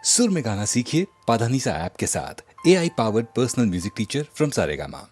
सुर में गाना सीखिए पाधानीसा ऐप के साथ। AI powered personal music teacher from Saregama.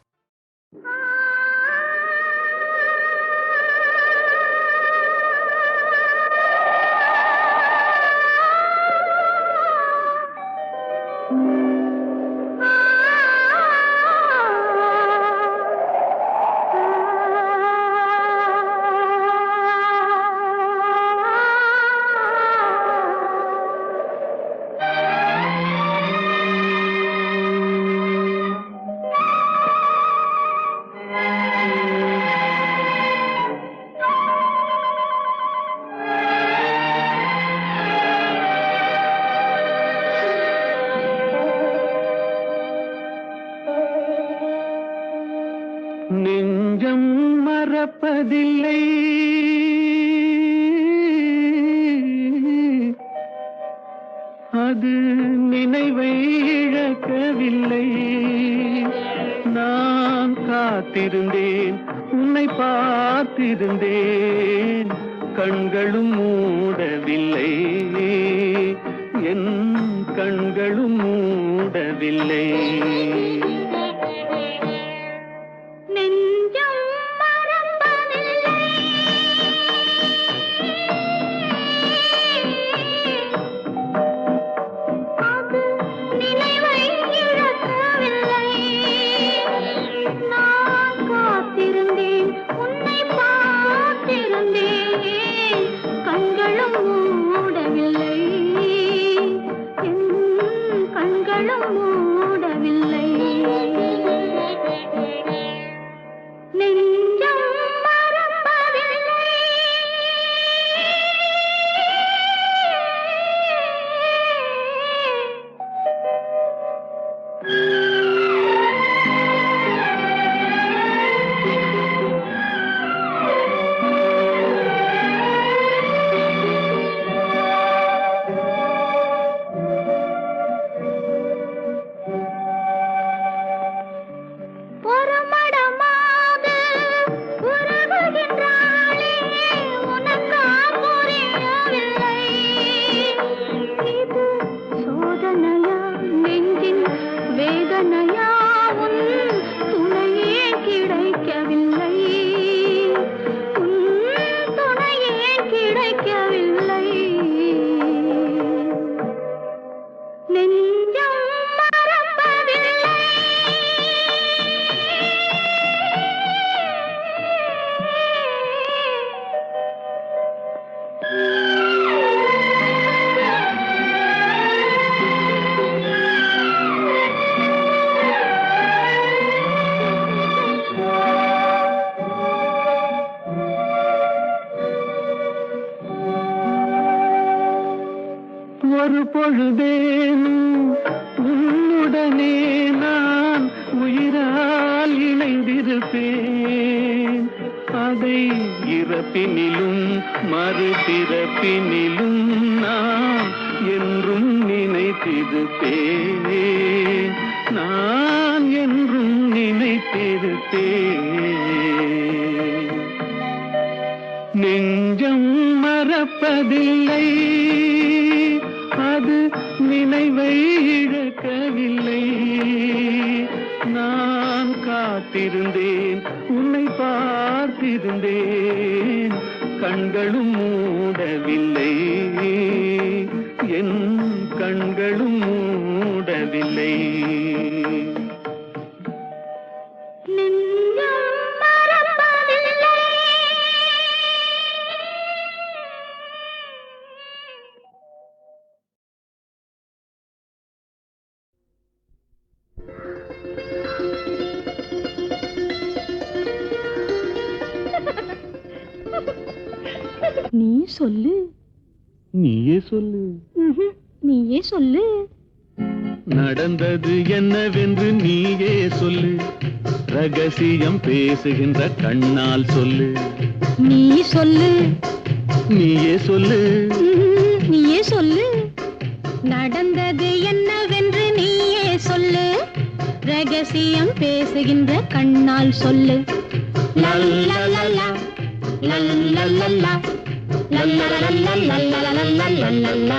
நெஞ்சம் மறப்பதில்லை, அது நினைவை இழக்கவில்லை. நான் காத்திருந்தேன், உன்னை பார்த்திருந்தேன், கண்களும் மூடவில்லை, என் கண்களும் மூடவில்லை. ஒரு பொழுதேனும் உன்னுடனே நான் உயிரால் இணைந்திருப்பேன். அதை இறப்பினிலும் மறுபிறப்பினிலும் நான் என்றும் நினைத்திருப்பேன், நான் என்றும் நினைத்திருப்பேன். நெஞ்சம் மறப்பதில்லை, அது நினைவை இழக்கவில்லை. நான் காத்திருந்தேன், உன்னை பார்த்திருந்தேன், கண்களும் மூடவில்லை, என் கண்களும் மூடவில்லை. நீ சொல்லு. நீயே சொல்லு. நீயே சொல்லு. நடந்தது என்னவென்று நீயே சொல்லு, ரகசியம் பேசுகின்ற கண்ணால் சொல்லு. நீ சொல்லு. நீயே சொல்லு. நீயே சொல்லு. நடந்தது என்னவென்று நீயே சொல்லு, ரகசியம் பேசுகின்ற கண்ணால் சொல்லு. லல்லலலா லல்லலலா லல்லலலலா லல்லலலலா.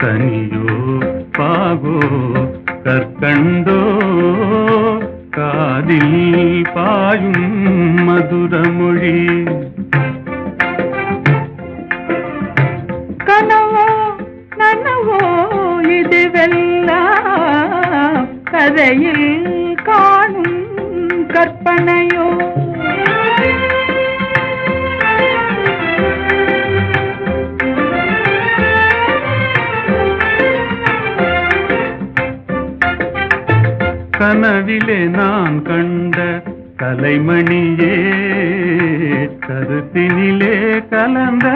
கனியோ பாகோ கற்கண்டோ காதில் பாயும் மதுரமொழி கனவோ நனவோ இதுவெல்லாம் கதையில் காணும் கற்பனையோ கனவிலே நான் கண்ட கலைமணியே கருத்தினிலே கலந்த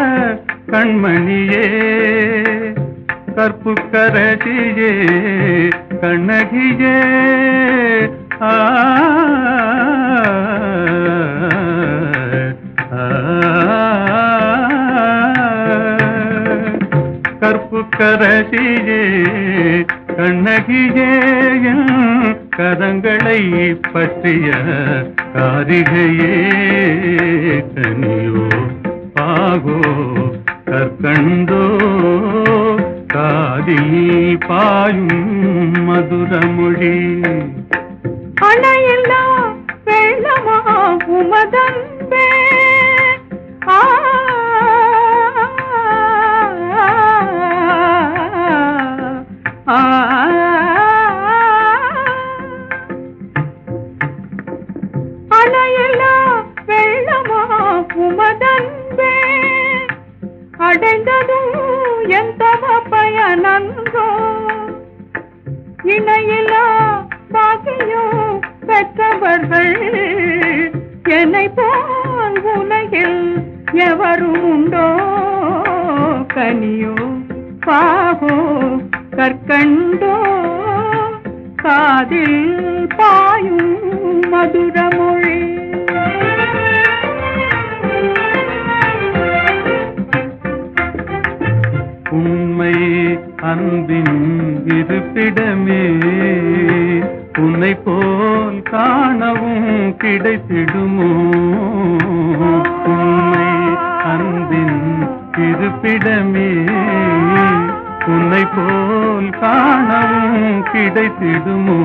கண்மணியே கற்புக்கரசியே கண்ணகியே ஆ கற்புக்கரசியே கண்ணகியே கரங்களை பற்றிய காரிகையே கனியோ பாகோ கற்கண்டோ காதில் பாயும் மதுரமொழி அணையில்லா வெள்ளமா உமதன்பே அணையில்லா வெள்ளமா உமதன்பே அடைந்ததும் எந்த பயனன்றோ இணையில்லா பாக்கியம் பெற்றவர்கள் என்னை போல் உலகில் எவரும் உண்டோ கனியோ பாகோ கற்கண்டோ காதில் பாயும் மதுரமொழி. உண்மை அன்பின் இருப்பிடமே உன்னை போல் காணவும் கிடைத்திடுமோ? உண்மை அன்பின் இருப்பிடமே உன்னை போல் காணவும் கிடைத்திடுமோ?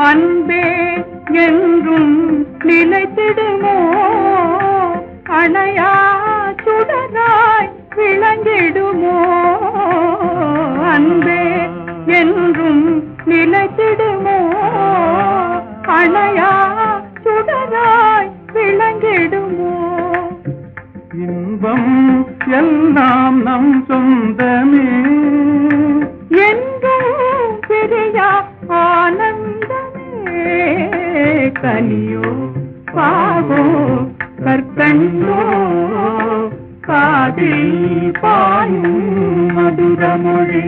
அன்பே என்றும் நிலைத்திடுமோ? அணையா சுடராய் விளங்கிடுமோ? அன்பே என்றும் நிலைத்திடுமோ? அணையா சுடராய் விளங்கிடுமோ? இன்பம் எல்லாம் நம் சொந்தமே என்றும் பிரியா ஆனந்தமே. கனியோ பாவோ கற்கண்டோ காதில் பாயும் மதுரமொழி.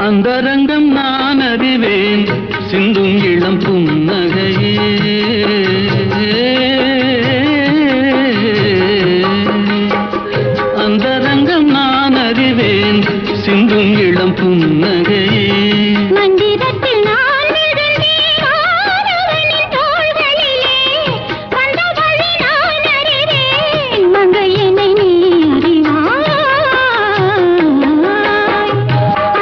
அந்தரங்கம் நான் அறிவேன் சிந்தும் இளம் புன்னகையே. அந்தரங்கம் நான் அறிவேன் சிந்தும் இளம் புன்னகையே. மந்திரத்தில் நான் விழுந்தேன் ஆடவனின் தோள்களிலே. வந்த வழி நான் அறிவேன் மங்கையனை நீ அறிவாய்.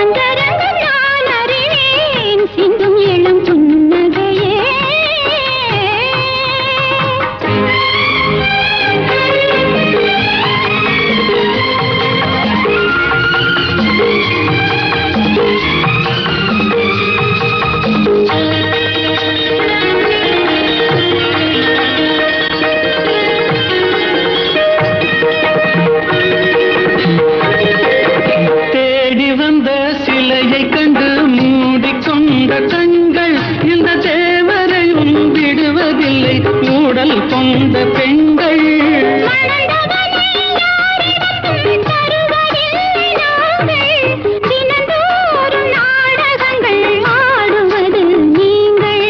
அந்தரங்கம் நான் அறிவேன் சிந்தும் இளம் புன்னகையே. தேடி வந்த சிலையை கண்டு மூடிக்கொண்ட கண்கள் இந்த தேவரையும் விடுவதில்லை ஊடல் கொண்ட பெண்கள். மணந்தவனை யாரிடத்தும் தருவதில்லை நாங்கள். தினந்தோறும் நாடகங்கள் ஆடுவது நீங்கள்.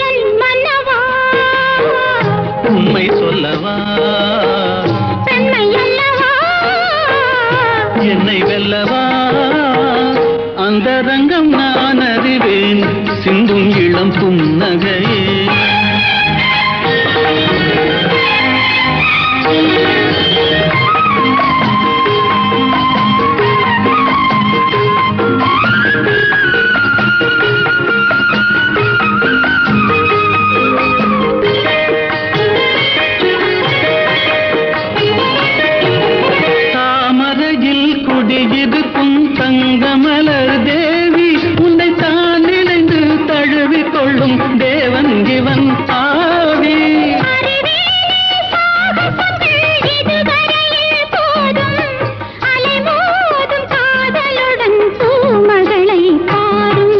என் மன்னவா உண்மை சொல்லவா பெண்மை அல்லவா? என்னை வெல்லவா? அந்தரங்கம் நான் அறிவேன் சிந்தும் இளம் புன்னகையே. தாமரையில் குடியிருக்கும் தங்கமலர் தேவி உன்னை தான் நினைந்து தழுவிக் கொள்ளும் தேவன் இவன் ஆவி. இதுவரையில் போதும் அலைமோதும் காதலுடன் பூமகளை பாரும்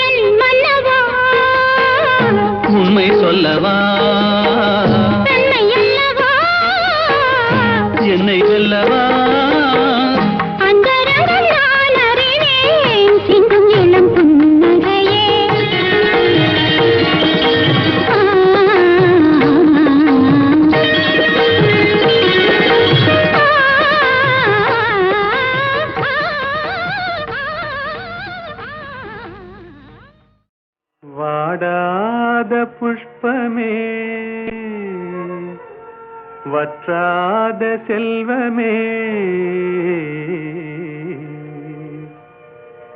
என் மன்னவா. உண்மை சொல்லவா பெண்மை அல்லவா? என்னை வெல்லவா? அந்தரங்கம் நான் அறிவேன் சிந்தும் இளம் புன்னகையே. வாடாத புஷ்பமே வற்றாத செல்வமே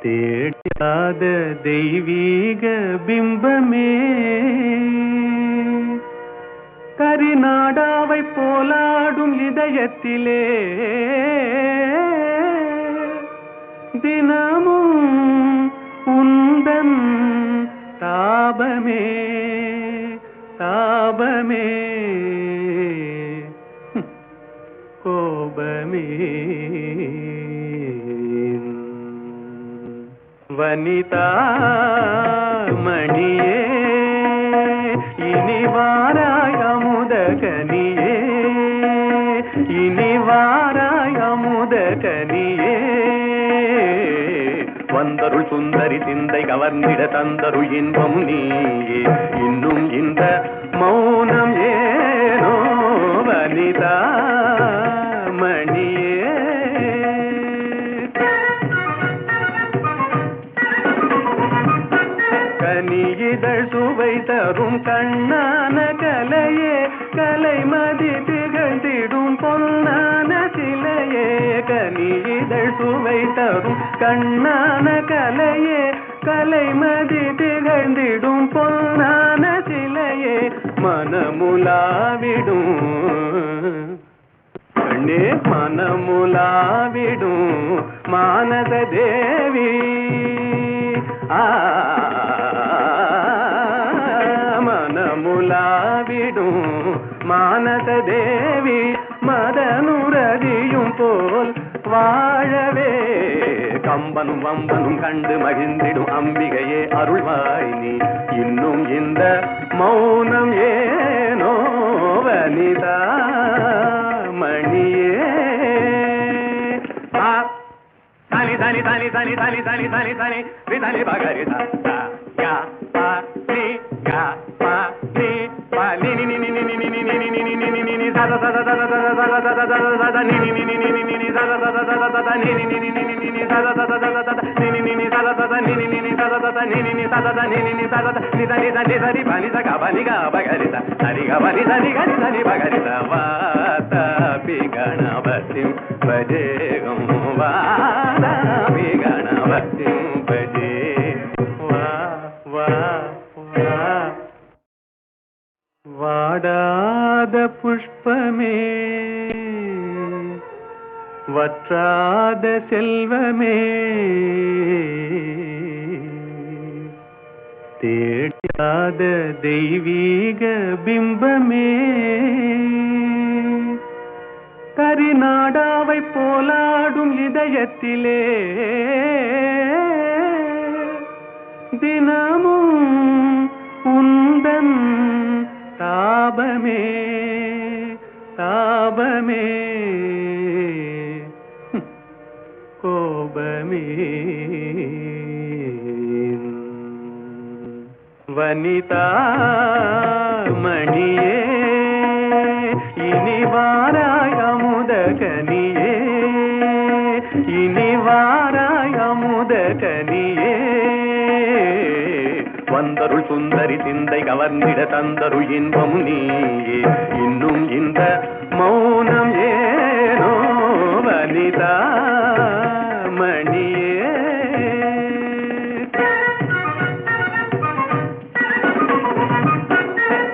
தேடாத தெய்வீக பிம்பமே கரிநாடாவை போலாடும் இதயத்திலே தினமும் உந்தன் தாபமே தாபமே கோபமே வனிதா மணியே இனி வாராய் அமுத கனியே இனி வாராய் அமுத கனியே வந்தருள் சுந்தரி சிந்தை கவர்ந்திட தந்தருள் இன்பம் நீயே இன்னும் இந்த மௌனம் ஏனோ வனிதா மணியே கனியிதழ் சுவை தரும் கண்ணான கலையே கலைமதி திகழ்ந்திடும் பொன்னான சிலையே கனியிதழ் சுவை தரும் கண்ணான கலையே கலைமதி திகழ்ந்திடும் பொன்னான சிலையே மனமுலாவிடும் கண்ணே மனமுலாவிடும் மானத தேவி மனமுலாவிடும் மானத தேவி மதனுரதியும் போல் வாழவே கம்பனும் வம்பனும் கண்டு மகிழ்ந்திடும் அம்பிகையே அருள்வாய் நீ இன்னும் இந்த மௌனம் ஏனோ வனிதா மணியே தனி தனி தனி தனி தனி தனி தனி தனி விதனி பகரி யா பா நீ யா பா நீ பா நீ நீ நீ நீ நீ நீ நீ நீ நீ நீ நீ நீ சத சத சத சத சத சத சத சத நீ நீ நீ நீ நீ நீ சத சத சத சத நீ நீ நீ நீ நீ நீ சத சத சத சத நீ நீ நீ சத சத நீ நீ நீ சத சத நீ நீ நீ சத நீ நீ நீ சத நீ தனி தனி தனி பனி ச கபனி க பகரி சரி கபனி தனி கனி தனி பகரி வாத பி கணபதிம் பஜேகம் வாத பி கணபதிம் பஜே வா வா வா வாடாத புஷ்பமே வற்றாத செல்வமே தேடாத தெய்வீக பிம்பமே கரிநாடாவை போலாடும் இதயத்திலே தினமும் உந்தன் தாபமே தாபமே கோபமே வனிதா மணியே இனி வாராய் அமுத கனியே இனி வாராய் அமுத கனியே வந்தருள் சுந்தரி சிந்தை கவர்ந்திட தந்தருள் இன்பம் நீயே இன்னும் இந்த மௌனம் ஏனோ வனிதா மணியே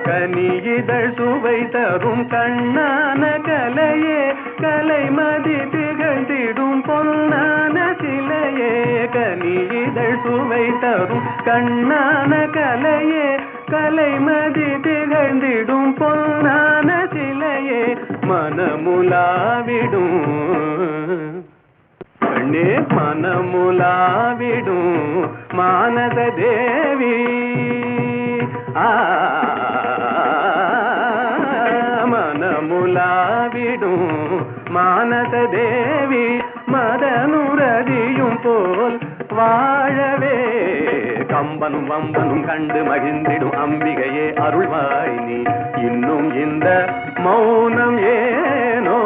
கனியிதழ் சுவை தரும் கண்ணான கலையே கலைமதி திகழ்ந்திடும் பொன்னான சிலையே கனியிதழ் சுவை தரும் கண்ணான கலையே கலைமதி திகழ்ந்திடும் பொன்னான சிலையே மனமுலாவிடும் கண்ணே மனமுலாவிடும் மானத தேவி மனமுலாவிடும் மானத தேவி மதனுரதியும் போல் வாழவே கம்பனும் வம்பனும் கண்டு மகிழ்ந்திடும் அம்பிகையே அருள்வாய் நீ இன்னும் இந்த மௌனம் ஏனோ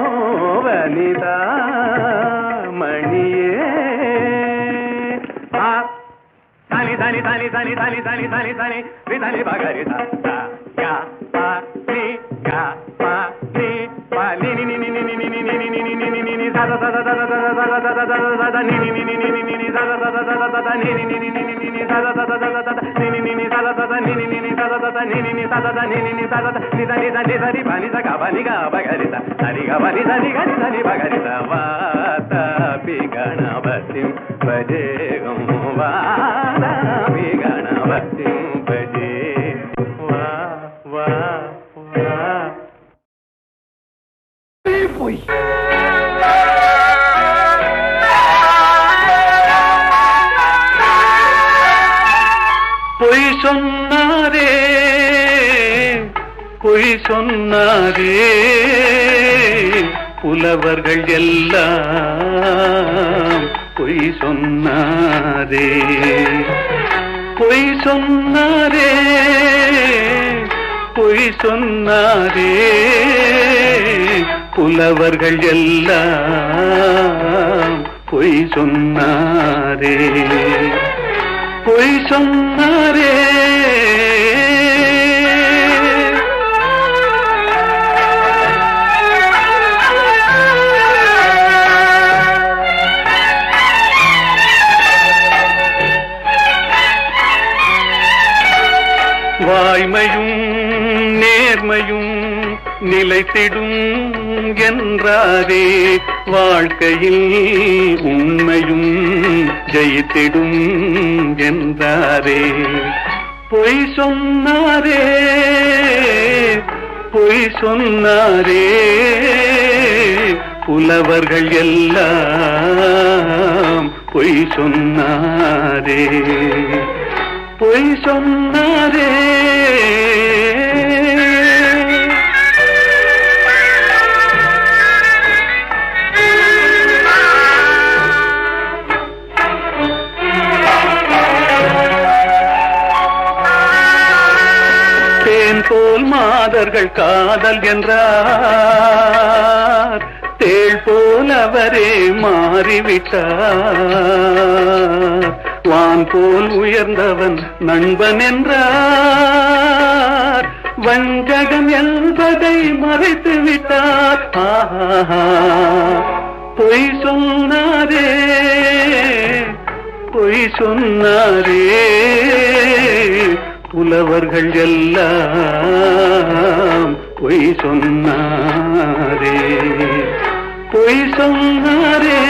வனிதா மணியே தனி தனி தனி தனி தனி தனி தனி தனி விதனி பகரி யா பா நீ யா பா நீ பா நீ நீ நீ நீ நீ நீ நீ நீ நீ நீ நீ நீ சத சத சத சத சத சத சத சத நீ நீ நீ நீ நீ நீ சத சத சத சத நீ நீ நீ நீ நீ நீ சத சத சத சத நீ நீ நீ சத சத நீ நீ நீ சத சத நீ நீ நீ சத சத நீ நீ நீ சத நீ தனி தனி தனி பனி ச கபனி க பகரி சரி கபனி தனி கனி தனி பகரி வாத பி கணபதிம் பஜேகம் வாத பி கணபதிம் பஜே வா வா பொய் சொன்னாரே புலவர்கள் எல்லாம் பொய் சொன்னாரே பொய் சொன்னாரே பொய் சொன்னாரே புலவர்கள் எல்லாம் பொய் சொன்னாரே பொய் சொன்னாரே வாய்மையும் நேர்மையும் நிலைத்திடும் என்றாரே வாழ்க்கையில் உண்மையும் ஜெயித்திடும் என்றாரே பொய் சொன்னாரே பொய் சொன்னாரே புலவர்கள் எல்லாம் பொய் சொன்னாரே பொய் சொன்னாரே தேன் போல் மாதர்கள் காதல் என்றார் தேள் போல் அவரே மாறிவிட்டார் வான் போல் உயர்ந்தவன் நண்பன் என்றார் வஞ்சகம் என்பதை மறைத்து விட்டார் பொய் சொன்னாரே பொய் சொன்னாரே புலவர்கள் எல்லாம் பொய் சொன்னாரே பொய் சொன்னாரே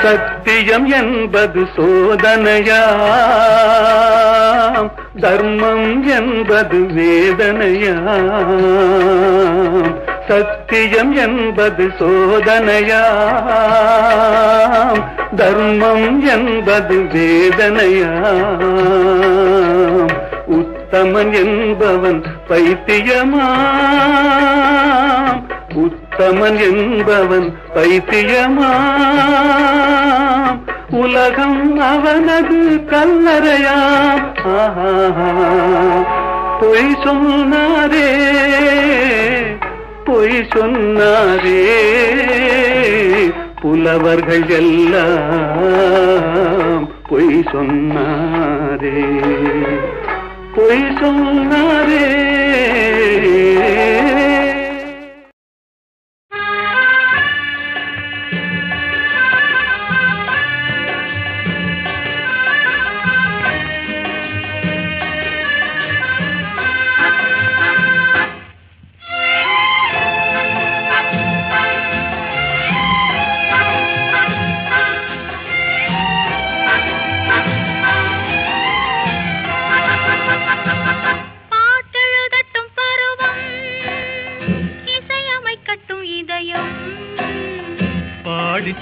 சத்தியம் என்பது சோதனையாம் தர்மம் என்பது வேதனையாம் சத்தியம் என்பது சோதனையாம் தர்மம் என்பது வேதனையாம் உத்தமன் என்பவன் பைத்தியமாம் உத்தமன் என்பவன் பைத்தியமாம் உலகம் அவனது கல்லறையாம் பொய் சொன்னாரே பொய் சொன்னாரே புலவர்கள் எல்லாம் பொய் சொன்னாரே பொய் சொன்னாரே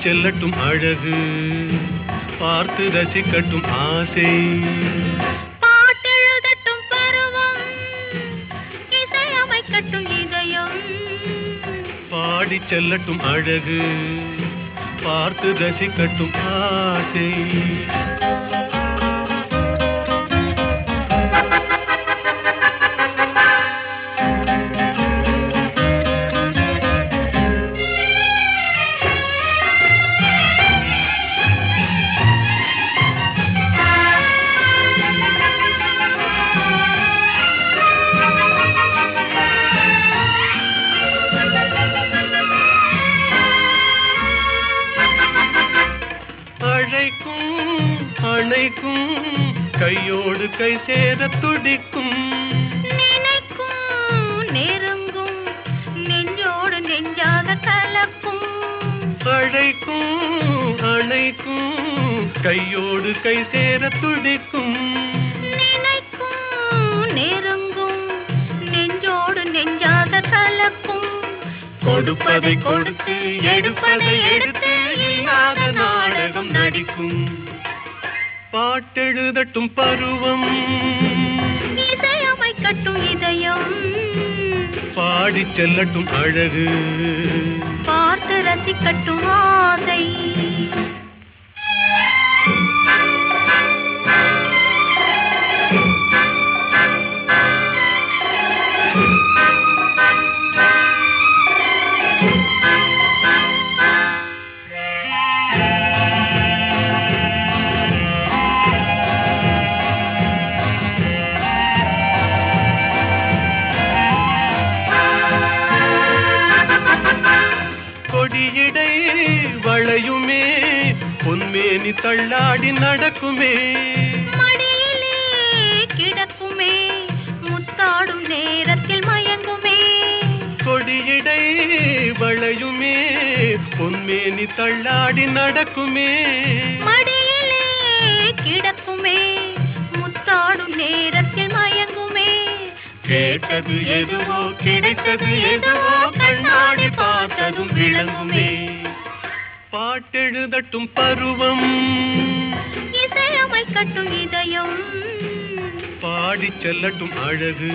செல்லட்டும் அழகு பார்த்து ரசிக்கட்டும் ஆசை பாட்டெழுதட்டும் பருவம் இசையமைக்கட்டும் இதயம் பாடி செல்லட்டும் அழகு பார்த்து ரசிக்கட்டும் ஆசை கையோடு கை சேர துடிக்கும் நினைக்கும் நெருங்கும் நெஞ்சோடு நெஞ்சாக கலக்கும் அழைக்கும் அணைக்கும் கையோடு கை சேர துடிக்கும் நினைக்கும் நெருங்கும் நெஞ்சோடு கொடுப்பதை கொடுத்து எடுப்பதை எடுத்து இல்லாத நாடகம் நடிக்கும். பாட்டெழுதட்டும் பருவம், இசையமைக்கட்டும் இதயம், பாடிச் செல்லட்டும் அழகு, பார்த்து ரசிக்கட்டும் ஆசை. கொடியிடை வளையுமே, பொன்மேனி தள்ளாடி நடக்குமே, மடியிலே கிடக்குமே, முத்தாடும் நேரத்தில் மயங்குமே. கொடியிடை வளையுமே, பொன்மேனி தள்ளாடி நடக்குமே, மடியிலே கிடக்குமே, முத்தாடும் நேரத்தில் மயங்குமே. கேட்டது எதுவோ கிடைத்தது எதுவோ கண்ணாடி பார்த்ததும் விளங்குமே. பாட்டெழுதட்டும் பருவம், இசையமைக்கட்டும் இதயம், பாடிச் செல்லட்டும் அழகு,